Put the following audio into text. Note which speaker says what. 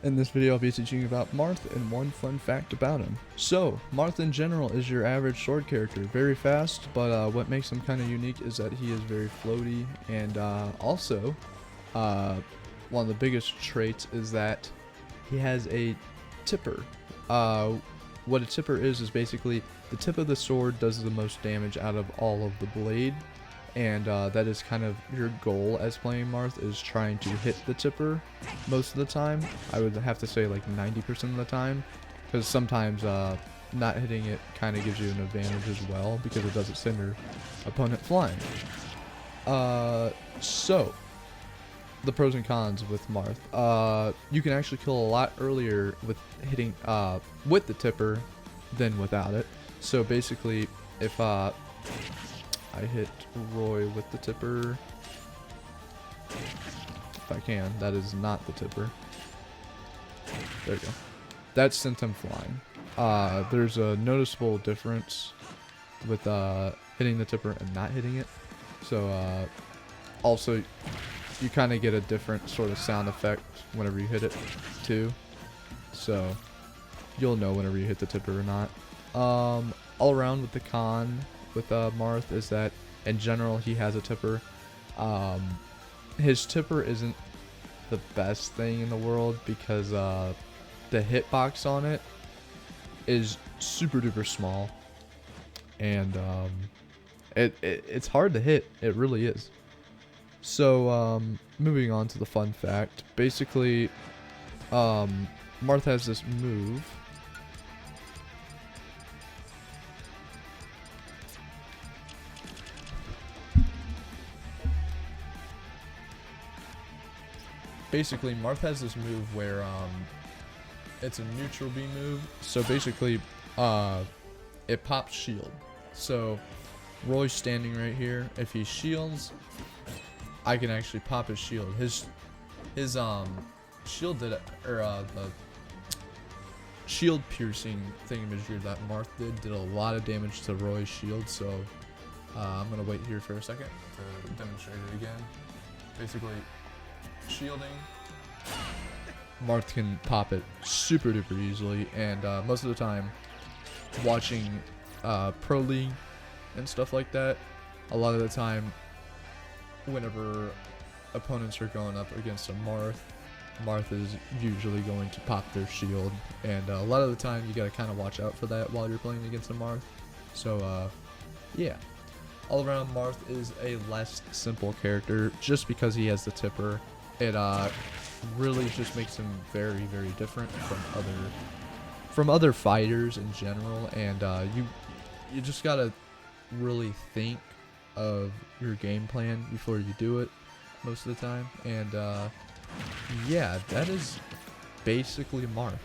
Speaker 1: In this video, I'll be teaching you about Marth and one fun fact about him. So, Marth in general is your average sword character. Very fast, but what makes him kind of unique is that he is very floaty, and also, one of the biggest traits is that he has a tipper. What a tipper is basically the tip of the sword does the most damage out of all of the blade. And that is kind of your goal as playing Marth, is trying to hit the tipper most of the time. I would have to say like 90% of the time, because sometimes not hitting it kind of gives you an advantage as well, because it doesn't send your opponent flying. So, the pros and cons with Marth. You can actually kill a lot earlier with hitting with the tipper than without it. So basically, if I hit Roy with the tipper, if I can. That is not the tipper. There you go. That sent him flying. There's a noticeable difference with hitting the tipper and not hitting it. So also, you kind of get a different sort of sound effect whenever you hit it too. So you'll know whenever you hit the tipper or not. All around with the con with Marth is that in general he has a tipper. His tipper isn't the best thing in the world because the hitbox on it is super duper small, and it's hard to hit. It really is. So moving on to the fun fact, basically Marth has this move. Basically, Marth has this move where it's a neutral B move. So basically, it pops shield. So Roy's standing right here. If he shields, I can actually pop his shield. His shield did, or the shield piercing thingamajig that Marth did a lot of damage to Roy's shield. So I'm gonna wait here for a second to demonstrate it again. Basically, shielding, Marth can pop it super duper easily, and most of the time watching Pro League and stuff like that, a lot of the time whenever opponents are going up against a Marth is usually going to pop their shield, and a lot of the time you gotta kind of watch out for that while you're playing against a Marth. So yeah, all around Marth is a less simple character just because he has the tipper. It really just makes him very, very different from other fighters in general, and you just gotta really think of your game plan before you do it most of the time. And yeah, that is basically Marth.